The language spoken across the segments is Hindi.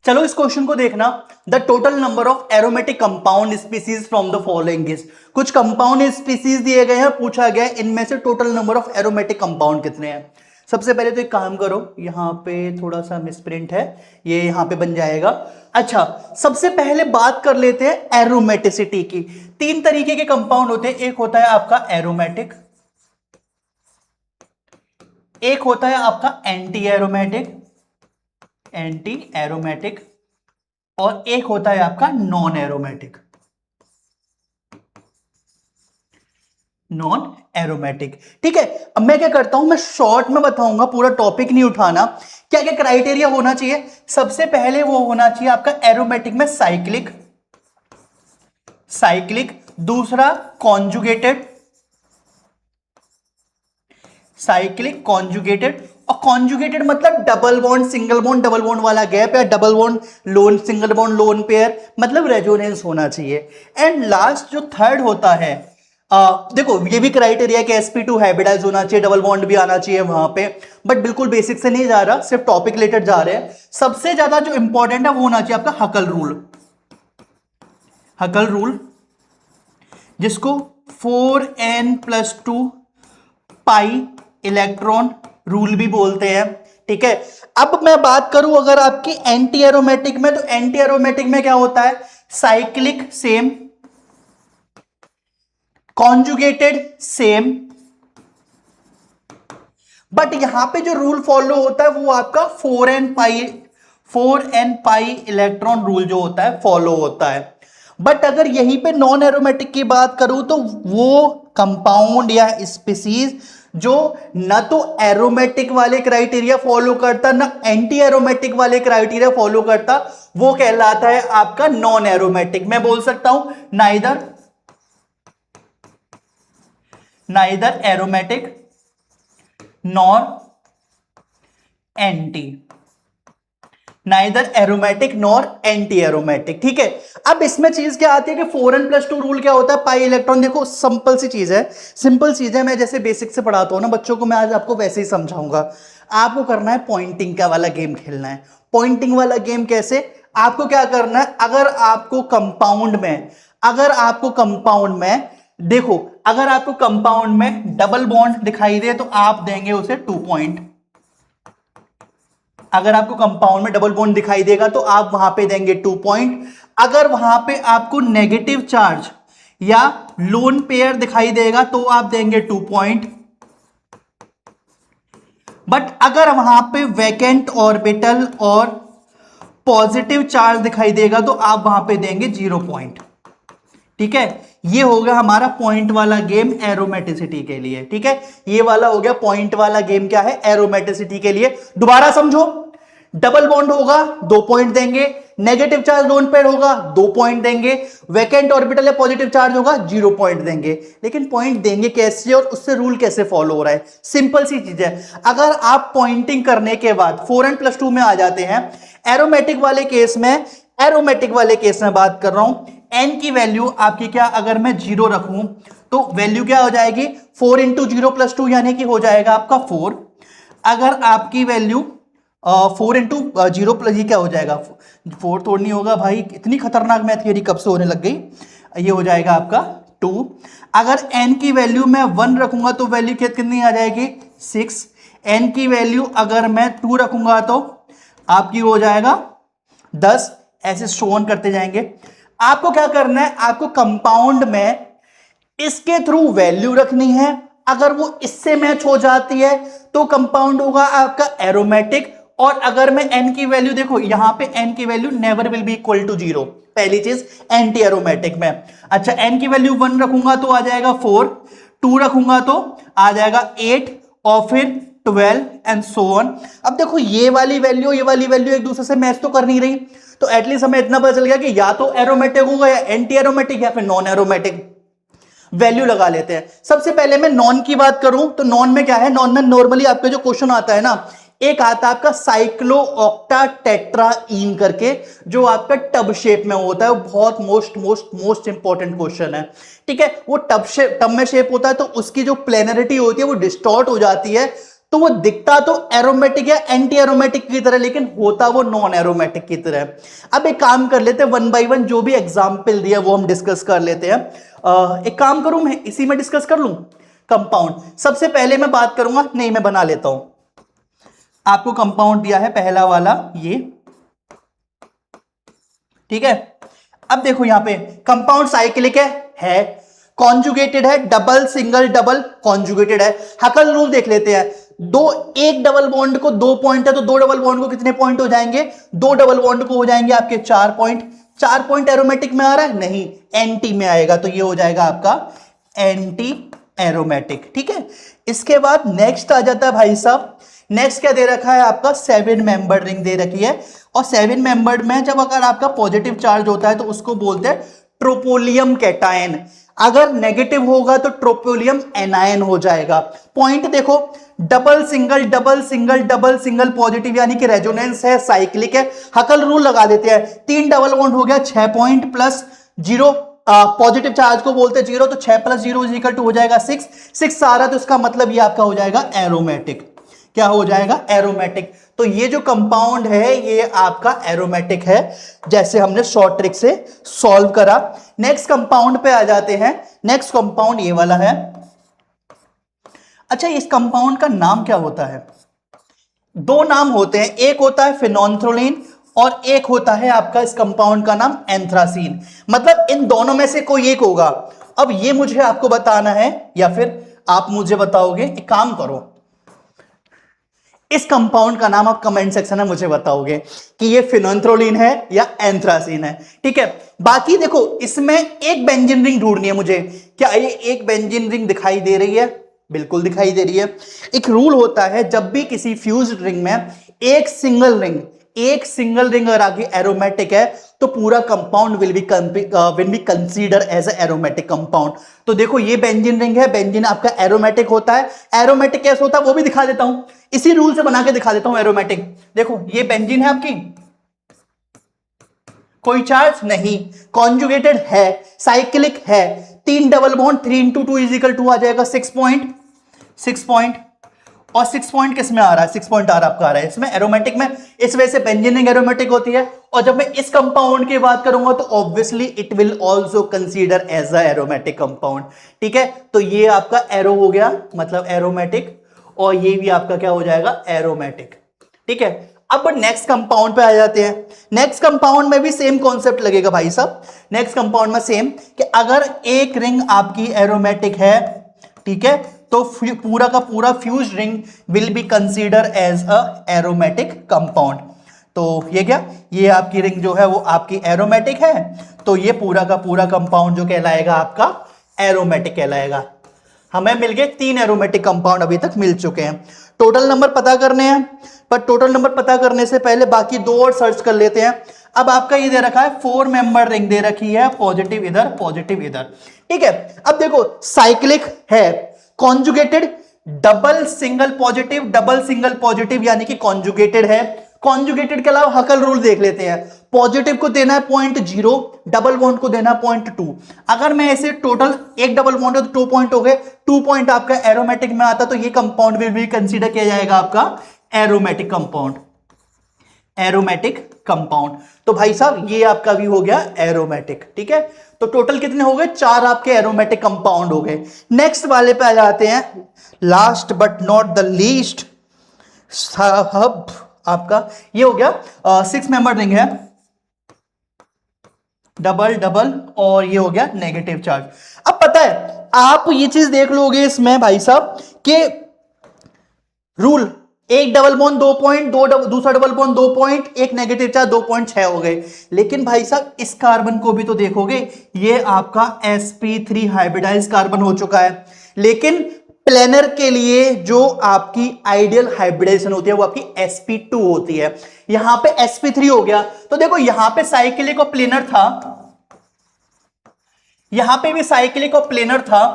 चलो इस क्वेश्चन को देखना। The total number of aromatic compound species from the following is. कुछ कंपाउंड स्पीसीज दिए गए हैं, पूछा गया है इनमें से total number of aromatic compound कितने हैं। सबसे पहले तो एक काम करो, यहाँ पे थोड़ा सा मिसप्रिंट है, ये यहाँ पे बन जाएगा। अच्छा, सबसे पहले बात कर लेते हैं एरोमेटिसिटी की। तीन तरीके के कंपाउंड होते हैं, एक होता है आपका एरोमेटिक, एक होता है आपका एंटी एरोमेटिक, और एक होता है आपका नॉन एरोमेटिक। ठीक है। अब मैं क्या करता हूं, मैं शॉर्ट में बताऊंगा, पूरा टॉपिक नहीं उठाना। क्या क्या क्राइटेरिया होना चाहिए? सबसे पहले वो होना चाहिए आपका एरोमेटिक में साइक्लिक, दूसरा कॉन्जुगेटेड, और कॉन्जुगेटेड मतलब double bond single bond double bond वाला गैप, या double bond loan single bond lone pair, मतलब रेजोनेंस होना चाहिए। एंड लास्ट जो थर्ड होता है, देखो ये भी क्राइटेरिया कि sp2 हाइब्रिडाइज होना चाहिए, डबल बॉन्ड भी आना चाहिए वहां पे, बट बिल्कुल बेसिक से नहीं जा रहा, सिर्फ टॉपिक रिलेटेड जा रहे हैं। सबसे ज्यादा जो इंपॉर्टेंट है वो होना चाहिए आपका हकल रूल, जिसको 4n+2 पाई इलेक्ट्रॉन रूल भी बोलते हैं। ठीक है। अब मैं बात करूं अगर आपकी एंटी एरोमेटिक में, तो एंटी एरोमेटिक में क्या होता है? Cyclic same, conjugated same, but यहां पे जो रूल फॉलो होता है वो आपका 4n पाई इलेक्ट्रॉन रूल जो होता है फॉलो होता है। बट अगर यहीं पे नॉन एरोमेटिक की बात करूं तो वो कंपाउंड या स्पीसीज जो ना तो एरोमेटिक वाले क्राइटेरिया फॉलो करता ना एंटी एरोमेटिक वाले क्राइटेरिया फॉलो करता, वो कहलाता है आपका नॉन एरोमेटिक। मैं बोल सकता हूं neither aromatic nor anti aromatic. ठीक है। अब इसमें चीज क्या आती है कि 4n+2 रूल क्या होता है? Pi electron. देखो सिंपल चीज है, मैं जैसे बेसिक से पढ़ाता हूं ना बच्चों को, मैं आज आपको वैसे ही समझाऊंगा। आपको करना है पॉइंटिंग का वाला गेम खेलना है। पॉइंटिंग वाला गेम कैसे? आपको क्या करना है, अगर आपको कंपाउंड में डबल बॉन्ड दिखाई दे तो आप देंगे उसे 2 पॉइंट। अगर आपको कंपाउंड में डबल बॉन्ड दिखाई देगा तो आप वहां पे देंगे 2 पॉइंट। अगर वहां पे आपको नेगेटिव चार्ज या लोन पेयर दिखाई देगा तो आप देंगे 2 पॉइंट। बट अगर वहां पे वैकेंट ऑर्बिटल और पॉजिटिव चार्ज दिखाई देगा तो आप वहां पे देंगे 0 पॉइंट। ठीक है। ये हो गया हमारा पॉइंट वाला गेम एरोमेटिसिटी के लिए। ठीक है। ये वाला हो गया पॉइंट वाला गेम, क्या है? एरोमेटिसिटी के लिए। दोबारा समझो, डबल बॉन्ड होगा 2 पॉइंट देंगे, नेगेटिव चार्ज लोन पेयर होगा 2 पॉइंट देंगे, वैकेंट ऑर्बिटल या पॉजिटिव चार्ज होगा 0 पॉइंट देंगे। लेकिन पॉइंट देंगे कैसे और उससे रूल कैसे फॉलो हो रहा है? सिंपल सी चीज है। अगर आप पॉइंटिंग करने के बाद 4n+2 में आ जाते हैं, एरोमेटिक वाले केस में बात कर रहा हूं, n की वैल्यू आपकी क्या, अगर मैं 0 रखूं तो वैल्यू क्या हो जाएगी? 4 × 0+2 यानी कि हो जाएगा आपका 4। अगर आपकी वैल्यू 4 × 0+, ये क्या हो जाएगा? 4 तो नहीं होगा भाई, इतनी खतरनाक मैथ थियरी कब से होने लग गई। ये हो जाएगा आपका 2। अगर n की वैल्यू मैं 1 रखूंगा तो वैल्यू कितनी आ जाएगी? 6। n की वैल्यू अगर मैं 2 रखूंगा तो आपकी हो जाएगा 10। ऐसे शो ऑन करते जाएंगे। आपको क्या करना है, आपको कंपाउंड में इसके थ्रू वैल्यू रखनी है। अगर वो इससे मैच हो जाती है तो कंपाउंड होगा आपका एरोमेटिक। और अगर मैं n की वैल्यू, देखो यहां पे n की value never will be equal to 0, पहली चीज एंटी एरोमेटिक में। अच्छा, n की वैल्यू 1 रखूंगा तो आ जाएगा 4, 2 रखूंगा तो आ जाएगा 8, और फिर 12 एंड सो ऑन। अब देखो ये वाली वैल्यू एक दूसरे से मैच तो कर नहीं रही, तो एटलीस्ट हमें इतना पता चल गया कि या तो एरोमेटिक होगा या एंटी एरोमेटिक या फिर नॉन एरोमेटिक। वैल्यू लगा लेते हैं। सबसे पहले मैं नॉन की बात करूं तो नॉन में क्या है? नॉन में नॉर्मली आपका जो क्वेश्चन आता है ना, एक आता है आपका साइक्लो ऑक्टा टेट्राईन करके, जो आपका टब शेप में होता है। वो बहुत मोस्ट इंपॉर्टेंट क्वेश्चन है। ठीक है। वो टब में शेप होता है तो उसकी जो प्लेनरिटी होती है वो डिस्टॉर्ट हो जाती है, तो वो दिखता तो एरोमेटिक या एंटी एरोमेटिक की तरह, लेकिन होता वो नॉन एरोमेटिक की तरह। अब एक काम कर लेते हैं, वन बाय वन जो भी एग्जाम्पल दिया वो हम डिस्कस कर लेते हैं। एक काम करूं, मैं इसी में डिस्कस कर लूं कंपाउंड। सबसे पहले मैं बात करूंगा, नहीं मैं बना लेता हूं, आपको कंपाउंड दिया है पहला वाला ये, ठीक है। अब देखो यहां पे कंपाउंड साइक्लिक है कॉन्जुगेटेड है, डबल सिंगल डबल कॉन्जुगेटेड है। हकल रूल देख लेते हैं, एक डबल बॉन्ड को 2 पॉइंट है तो 2 डबल बॉन्ड को कितने पॉइंट हो जाएंगे, 2 डबल बॉन्ड को हो जाएंगे आपके 4 पॉइंट। 4 पॉइंट एरोमेटिक में आ रहा है, नहीं एंटी में आएगा, तो ये हो जाएगा आपका एंटी एरोमेटिक, ठीक है। इसके बाद नेक्स्ट आ जाता है भाई साहब, नेक्स्ट क्या दे रखा है आपका, 7 मेंबर्ड रिंग दे रखी है। और 7 मेंबर्ड में जब अगर आपका पॉजिटिव चार्ज होता है तो उसको बोलते हैं ट्रोपोलियम कैटायन, अगर नेगेटिव होगा तो ट्रोपोलियम एनायन हो जाएगा। पॉइंट देखो, double single double single double single positive, यानी कि रेजोनेंस है, साइक्लिक है। हकल रूल लगा देते हैं, 3 डबल बॉन्ड हो गया 6 पॉइंट प्लस 0, पॉजिटिव चार्ज को बोलते हैं 0, तो 6 प्लस 0 इज इक्वल टू हो जाएगा 6, 6 आ रहा है तो इसका मतलब ये आपका हो जाएगा एरोमेटिक। क्या हो जाएगा, एरोमेटिक। तो ये जो कंपाउंड है ये आपका एरोमेटिक है, जैसे हमने शॉर्ट ट्रिक से सॉल्व करा। नेक्स्ट कंपाउंड पे आ जाते हैं, नेक्स्ट कंपाउंड ये वाला है। अच्छा, इस कंपाउंड का नाम क्या होता है, 2 नाम होते हैं, एक होता है फिनोल्फ्थोलिन और एक होता है आपका इस कंपाउंड का नाम एंथ्रासीन, मतलब इन दोनों में से कोई एक होगा। अब ये मुझे आपको बताना है या फिर आप मुझे बताओगे, एक काम करो, इस कंपाउंड का नाम आप कमेंट सेक्शन में मुझे बताओगे कि ये फिनोल्फ्थोलिन है या एंथ्रासीन है, ठीक है। बाकी देखो इसमें एक बेंजीन रिंग ढूंढनी है मुझे, क्या ये एक बेंजीन रिंग दिखाई दे रही है, बिल्कुल दिखाई दे रही है। एक रूल होता है, जब भी किसी फ्यूज्ड रिंग में एक सिंगल रिंग अगर आगे एरोमेटिक है तो पूरा compound will be consider as aromatic compound. तो देखो ये बेंजीन रिंग है, बेंजीन आपका एरोमेटिक होता है। एरोमेटिक कैसे होता है वो भी दिखा देता हूं, इसी रूल से बना के दिखा देता हूं एरोमेटिक। देखो ये बेंजीन है आपकी, कोई चार्ज नहीं, कॉन्जुगेटेड है, साइक्लिक है, 3 double bond, 3 into 2 is equal to आ जाएगा 6 पॉइंट, 6 पॉइंट। और 6 पॉइंट किस में आ रहा है, 6 पॉइंट आर आपका आ रहा है इसमें एरोमेटिक में, इस वजह से बेंजीन रिंग एरोमेटिक होती है। और जब मैं इस कंपाउंड की बात करूंगा तो obviously it will also consider as a aromatic compound, ठीक है। तो ये आपका एरो हो गया, मतलब एरोमेटिक, और ये भी आपका क्या हो जाएगा, एरोमेटिक, ठीक है। अब नेक्स्ट कंपाउंड पे आ जाते हैं। नेक्स्ट कंपाउंड में भी सेम कॉन्सेप्ट लगेगा भाई साहब। नेक्स्ट कंपाउंड में सेम कि अगर एक रिंग आपकी एरोमेटिक है, ठीक है, तो पूरा का पूरा fuse ring will be consider as a aromatic compound. तो ये क्या, ये आपकी रिंग जो है वो आपकी एरोमेटिक है, तो ये पूरा का पूरा कंपाउंड जो कहलाएगा आपका एरोमेटिक कहलाएगा। हमें मिल गए 3 एरोमेटिक कंपाउंड अभी तक मिल चुके हैं। टोटल नंबर पता करने हैं, पर टोटल नंबर पता करने से पहले बाकी 2 और सर्च कर लेते हैं। अब आपका ये दे रखा है 4 मेंबर रिंग दे रखी है, पॉजिटिव इधर पॉजिटिव इधर, ठीक है। अब देखो साइक्लिक है, कॉन्जुगेटेड, डबल सिंगल पॉजिटिव यानी कि कॉन्जुगेटेड है। कॉन्जुगेटेड के अलावा हकल रूल देख लेते हैं, पॉजिटिव को देना है 0.0, डबल बॉन्ड को देना है 0.2। अगर मैं ऐसे टोटल एक डबल बॉन्ड है तो 2 पॉइंट हो गए, 2 पॉइंट आपका एरोमेटिक में आता, तो ये कंपाउंड विल भी कंसीडर किया जाएगा आपका एरोमेटिक कंपाउंड, एरोमेटिक कंपाउंड। तो भाई साहब ये आपका भी हो गया एरोमेटिक, ठीक है। तो टोटल कितने हो गए, 4 आपके एरोमेटिक कंपाउंड हो गए। नेक्स्ट वाले पे आ जाते हैं, last but not the least साहब, आपका ये हो गया 6 मेंबर रिंग है, डबल डबल, और ये हो गया नेगेटिव चार्ज। अब पता है आप ये चीज देख लोगे इसमें भाई साहब कि रूल, एक डबल बॉन्ड 2 पॉइंट, दूसरा डबल बॉन्ड 2 पॉइंट, एक नेगेटिव चार्ज 2.6 हो गए। लेकिन भाई साहब इस कार्बन को भी तो देखोगे, ये आपका sp3 हाइब्रिडाइज कार्बन हो चुका है। लेकिन प्लेनर के लिए जो आपकी आइडियल हाइब्रिडाइजेशन होती है वो आपकी sp2 होती है, यहां पे sp3 हो गया। तो देखो यहां पे साइक्लिक और प्लेनर था, यहां पे भी साइक्लिक और प्लेनर था,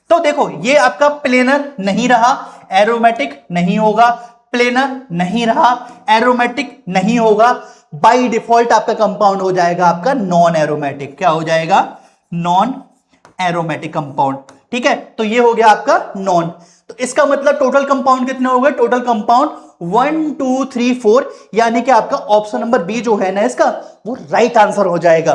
तो देखो ये आपका प्लेनर नहीं रहा, एरोमेटिक नहीं होगा, प्लेनर नहीं रहा, एरोमेटिक नहीं होगा, बाय डिफॉल्ट आपका कंपाउंड हो जाएगा आपका नॉन एरोमेटिक। क्या हो जाएगा, नॉन एरोमेटिक कंपाउंड, ठीक है, तो ये हो गया आपका नॉन। तो इसका मतलब टोटल कंपाउंड कितने हो गए, टोटल कंपाउंड 1 2 3 4, यानी कि आपका ऑप्शन नंबर बी जो है ना इसका वो राइट आंसर हो जाएगा।